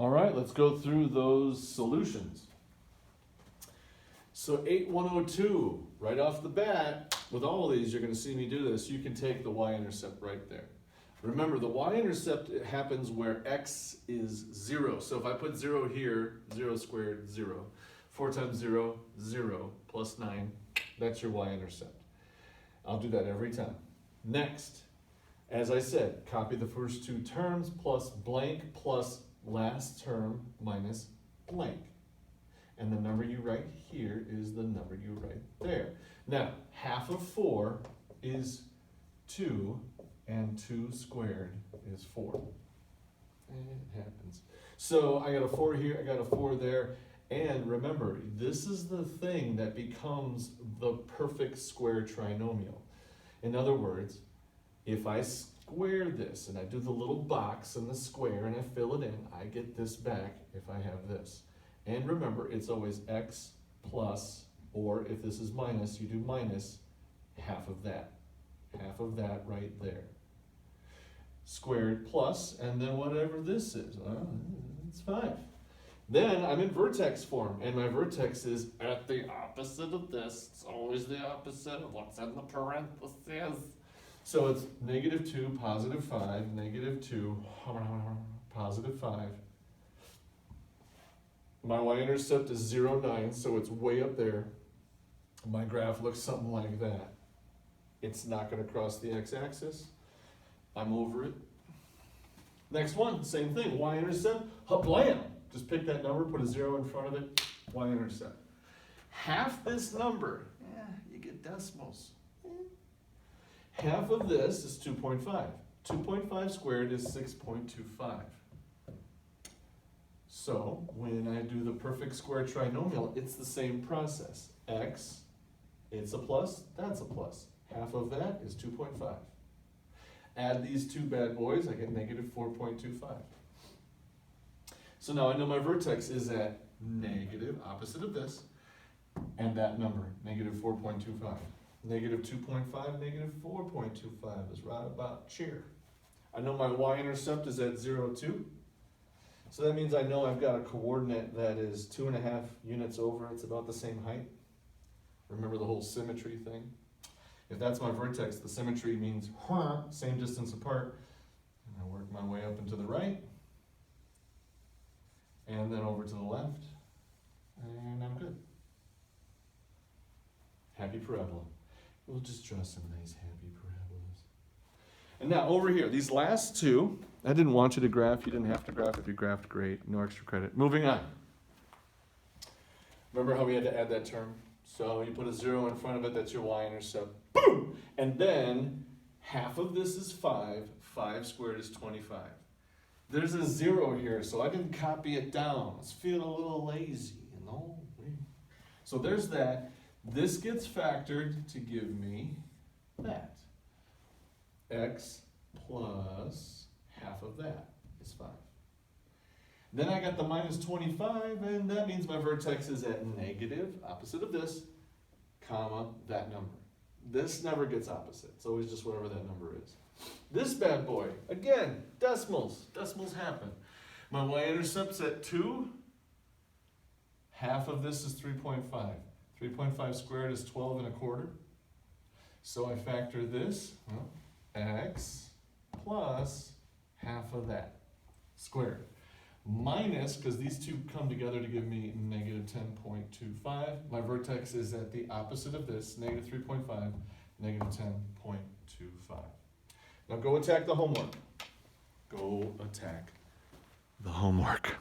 All right, let's go through those solutions. So 8102, right off the bat, with all of these, you're going to see me do this. You can take the y-intercept right there. Remember, the y-intercept happens where x is 0. So if I put 0 here, 0 squared, 0. 4 times 0, 0, plus 9. That's your y-intercept. I'll do that every time. Next, as I said, copy the first two terms plus blank plus last term minus blank. And the number you write here is the number you write there. Now, half of 4 is 2, and 2 squared is 4. It happens. So I got a 4 here, I got a 4 there. And remember, this is the thing that becomes the perfect square trinomial. In other words, if I square this and I do the little box in the square and I fill it in, I get this back if I have this. And remember, it's always x plus, or if this is minus, you do minus half of that. Half of that right there. Squared plus, and then whatever this is. Well, it's 5. Then I'm in vertex form, and my vertex is at the opposite of this. It's always the opposite of what's in the parentheses. So it's -2, +5, -2, +5. My y-intercept is 0, 9, so it's way up there. My graph looks something like that. It's not going to cross the x-axis. I'm over it. Next one, same thing, y-intercept, hablam. Just pick that number, put a 0 in front of it, y-intercept. Half this number, you get decimals. Half of this is 2.5. 2.5 squared is 6.25. So when I do the perfect square trinomial, it's the same process. X, it's a plus, that's a plus. Half of that is 2.5. Add these two bad boys, I get -4.25. So now I know my vertex is at negative, opposite of this, and that number, -4.25. -2.5, -4.25 is right about here. I know my y-intercept is at 0, 2. So that means I know I've got a coordinate that is 2.5 units over. It's about the same height. Remember the whole symmetry thing? If that's my vertex, the symmetry means same distance apart. And I work my way up and to the right. And then over to the left. And I'm good. Happy parabola. We'll just draw some nice happy parabolas. And now over here, these last two, I didn't want you to graph. You didn't have to graph. If you graphed, great. No extra credit. Moving on. Remember how we had to add that term? So you put a 0 in front of it, that's your y-intercept. Boom! And then half of this is 5. 5 squared is 25. There's a 0 here, so I didn't copy it down. I was feeling a little lazy, you know? So there's that. This gets factored to give me that. X plus half of that is 5. Then I got the -25, and that means my vertex is at negative, opposite of this, comma, that number. This never gets opposite. It's always just whatever that number is. This bad boy, again, decimals. Decimals happen. My y-intercept's at 2. Half of this is 3.5. 3.5 squared is 12.25. So I factor this, x plus half of that squared. Minus, because these two come together to give me -10.25. My vertex is at the opposite of this, -3.5, -10.25. Now go attack the homework. Go attack the homework.